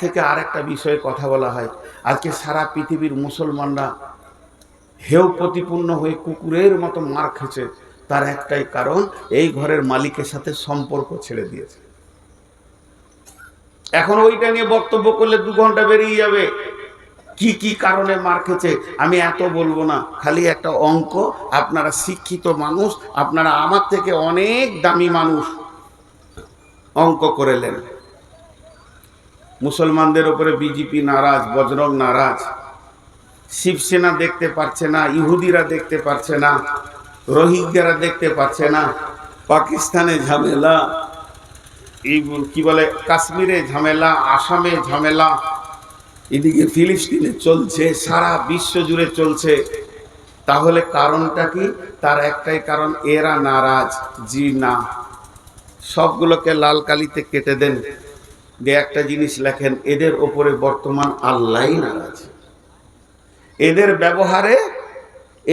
থেকে আরেকটা বিষয়ে কথা বলা হয়। আজকে সারা পৃথিবীর মুসলমানরা হেয় প্রতিপন্ন হয়ে কুকুরের মতো মার খেছে, তার একটাই কারণ, এই ঘরের মালিকের সাথে সম্পর্ক ছেড়ে দিয়েছে। এখন ওইটা নিয়ে বক্তব্য করলে 2 ঘন্টা বেরিয়ে যাবে। কি কি কারণে মার খেছে আমি এত বলবো না, খালি একটা অঙ্ক। আপনারা শিক্ষিত মানুষ, আপনারা আমার থেকে অনেক দামি মানুষ, অঙ্ক করে নেন। মুসলমানদের উপরে বিজেপি নারাজ, বজরং নারাজ, শিবসেনা দেখতে পারছে না, ইহুদিরা দেখতে পারছে না, রোহিঙ্গারা দেখতে পাচ্ছে না, পাকিস্তানে ঝামেলা, এই কি বলে কাশ্মীরে ঝামেলা, আসামে ঝামেলা, এদিকে ফিলিস্তিনে চলছে, সারা বিশ্ব জুড়ে চলছে। তাহলে কারণটা কি? তার একটাই কারণ, এরা নারাজ। জি না, সবগুলোকে লাল কালিতে কেটে দেন, দিয়ে একটা জিনিস লেখেন, এদের ওপরে বর্তমান আল্লাহই নারাজ। এদের ব্যবহারে,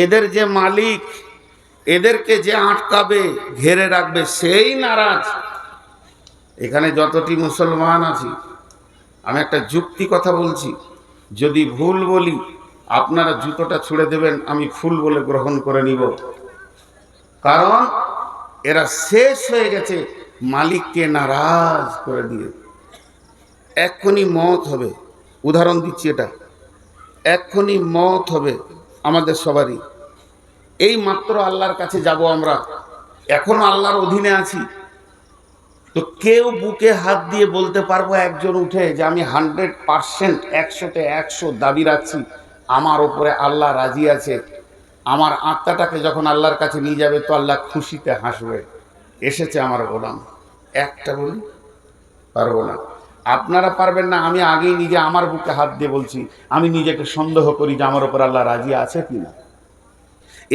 এদের যে মালিক, এদেরকে যে আটকাবে, ঘেরে রাখবে, সেই নারাজ। এখানে যতটি মুসলমান আছি, আমি একটা যুক্তি কথা বলছি, যদি ভুল বলি আপনারা জুতোটা ছুঁড়ে দেবেন, আমি ফুল বলে গ্রহণ করে নিব। কারণ এরা শেষ হয়ে গেছে মালিককে নারাজ করে দিয়ে। এক্ষুনি মওত হবে, উদাহরণ দিচ্ছি, এটা এক্ষুনি মওত হবে আমাদের সবারই। এই মাত্র আল্লাহর কাছে যাব আমরা, এখনো আল্লাহর অধীনে আছি। তো কেউ বুকে হাত দিয়ে বলতে পারবো একজন উঠে যে আমি 100%, 100-তে 100 দাবি রাখছি, আমার ওপরে আল্লাহ রাজি আছে, আমার আত্মাটাকে যখন আল্লাহর কাছে নিয়ে যাবে তো আল্লাহ খুশিতে হাসবে, এসেছে আমার গোলাম? একটা বলি, পারবো না। আপনারা পারবেন না, আমি আগেই নিজে আমার বুকে হাত দিয়ে বলছি, আমি নিজেকে সন্দেহ করি যে আমার ওপর আল্লাহ রাজি আছে কিনা।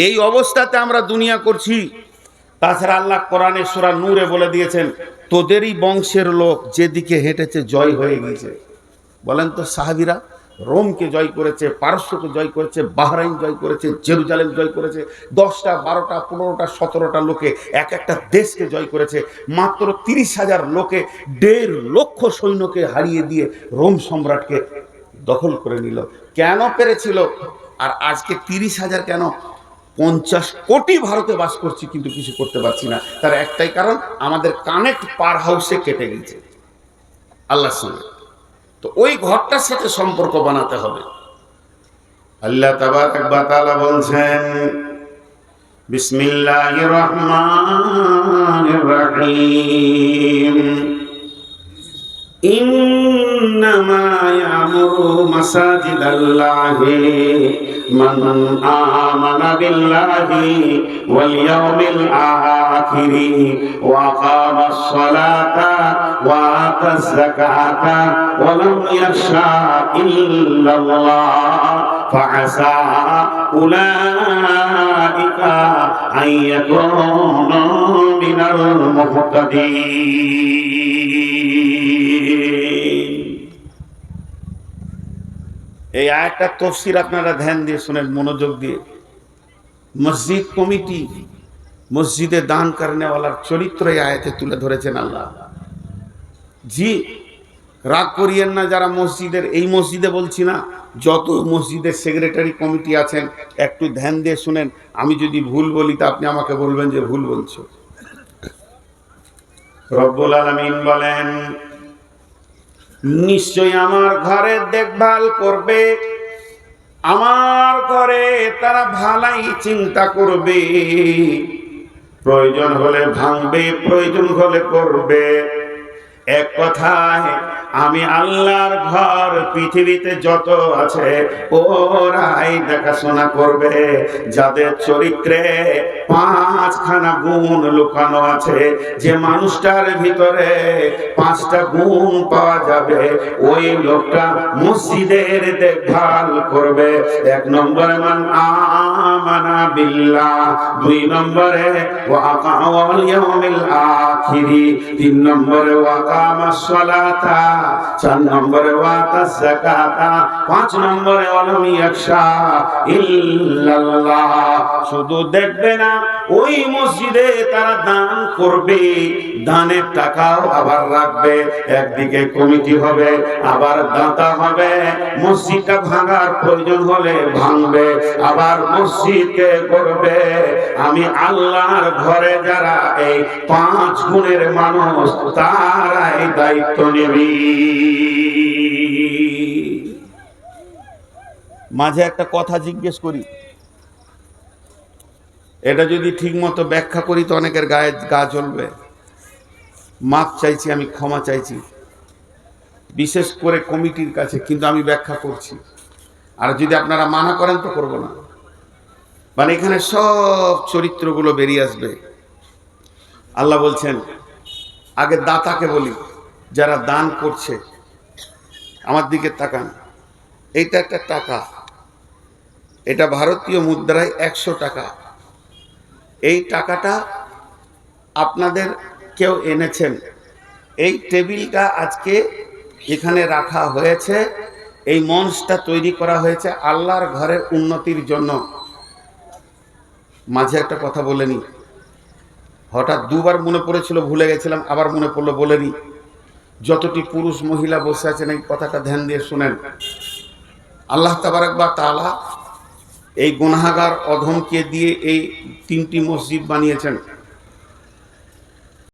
এই অবস্থাতে আমরা দুনিয়া করছি। তাছাড়া আল্লাহ কোরআনে সূরা নূরে বলে দিয়েছেন, তোদেরই বংশের লোক যেদিকে হেঁটেছে জয় হয়ে গেছে। বলেন তো, সাহাবীরা রোমকে জয় করেছে, পারস্যকে জয় করেছে, বাহরাইন জয় করেছে, জেরুজালেম জয় করেছে, 10টা 12টা 15টা 17টা লোকে এক একটা দেশকে জয় করেছে। মাত্র 30,000 লোকে 1.5 লক্ষ সৈন্যকে হারিয়ে দিয়ে রোম সম্রাটকে দখল করে নিল। কেন পেরেছিল? আর আজকে 30,000 কেন, 50 কোটি ভারতে বাস করছি কিন্তু কিছু করতে পারছি না। তার একটাই কারণ, আমাদের কানেক্ট পার হাউসে কেটে গেছে আল্লাহর সঙ্গে। তো ওই ঘরটার সাথে সম্পর্ক বানাতে হবে। আল্লাহ তাবারক ওয়া তাআলা বলছেন, বিসমিল্লাহির রহমানির রহিম, ইন্নামা ইয়ামুরু মাসাজিদাল্লাহি মান আমানা বিল্লাহি ওয়াল ইয়াউমিল আখিরি ওয়া আকামাস সালাতা ওয়া আতাজ যাকাতা ওয়া লাম ইয়াখশা ইল্লাল্লাহ ফাআসা উলাইকা আন ইয়াকুনু মিনাল মুহতাদিন। এই আয়াতটা তাফসীর আপনারা ধ্যান দিয়ে শুনেন, মনোযোগ দিয়ে। মসজিদ কমিটি, মসজিদে দান করনেওয়ালার চরিত্র এই আয়াতে তুলে ধরেছেন আল্লাহ। জি, রাগ করিয়েন না যারা মসজিদের, এই মসজিদে বলছি না, যত মসজিদের সেক্রেটারি কমিটি আছেন, একটু ধ্যান দিয়ে শুনেন। আমি যদি ভুল বলি তা আপনি আমাকে বলবেন যে ভুল বলছো। রব্বুল আলামিন বলেন, নিশ্চয় আমার ঘরের দেখভাল করবে, আমার ঘরে তারা ভালাই চিন্তা করবে, প্রয়োজন হলে ভাঙবে, প্রয়োজন হলে করবে। এক কথায় আমি আল্লাহর ঘর পৃথিবীতে যত আছে ওরাই দেখাশোনা করবে, যাদের চরিত্রে 5খানা গুণ লুকানো আছে। যে মানুষটার ভিতরে 5টা গুণ পাওয়া যাবে, ওই লোকটা মসজিদের দেখভাল করবে। 1 নম্বরে মান আমানা বিল্লাহ, 2 নম্বরে ওয়া আকাওয়াল ইয়াউমিল আখিরি, 3 নম্বরে ওয়া আকামাস সালাতা 4 নম্বরে ওয়াতাস যাকাতা, 5 নম্বরে ওয়ালাম ইয়াখশা ইল্লাল্লাহ। শুধু দেখবে না, ওই মসজিদে তারা দান করবে, দানের টাকাও আবার রাখবে। একদিকে কমিটি হবে, আবার দাতা হবে। মসজিদটা ভাঙার প্রয়োজন হলে ভাঙবে, আবার মসজিদকে করবে। আমি আল্লাহর ঘরে যারা এই 5 গুণের মানুষ, তারাই দায়িত্ব নেবে। মাঝে একটা কথা জিজ্ঞেস করি, এটা যদি ঠিক মতো ব্যাখ্যা করি তো অনেকের গায়ে গা জ্বলবে। মাপ চাইছি, আমি ক্ষমা চাইছি, বিশেষ করে কমিটির কাছে, কিন্তু আমি ব্যাখ্যা করছি। আর যদি আপনারা মানা করেন তো করব না। মানে এখানে সব চরিত্রগুলো বেরিয়ে আসবে। আল্লাহ বলছেন, আগে দাতাকে বলি, যারা দান করছে, আমার দিকে তাকান। এইটা একটা টাকা, এটা ভারতীয় মুদ্রায় 100 টাকা। এই টাকাটা আপনাদের কেউ এনেছেন। এই টেবিলটা আজকে এখানে রাখা হয়েছে, এই মঞ্চটা তৈরি করা হয়েছে আল্লাহর ঘরের উন্নতির জন্য। মাঝে একটা কথা বলেনি, হঠাৎ 2 বার মনে পড়েছিল, ভুলে গেছিলাম, আবার মনে পড়লো বলেনি। যতটি পুরুষ মহিলা বসে আছেন এই কথাটা ধ্যান দিয়ে শুনেন। আল্লাহ তাবারক ওয়া তাআলা এই গুনাহগার অধমকে দিয়ে এই 3টি মসজিদ বানিয়েছেন।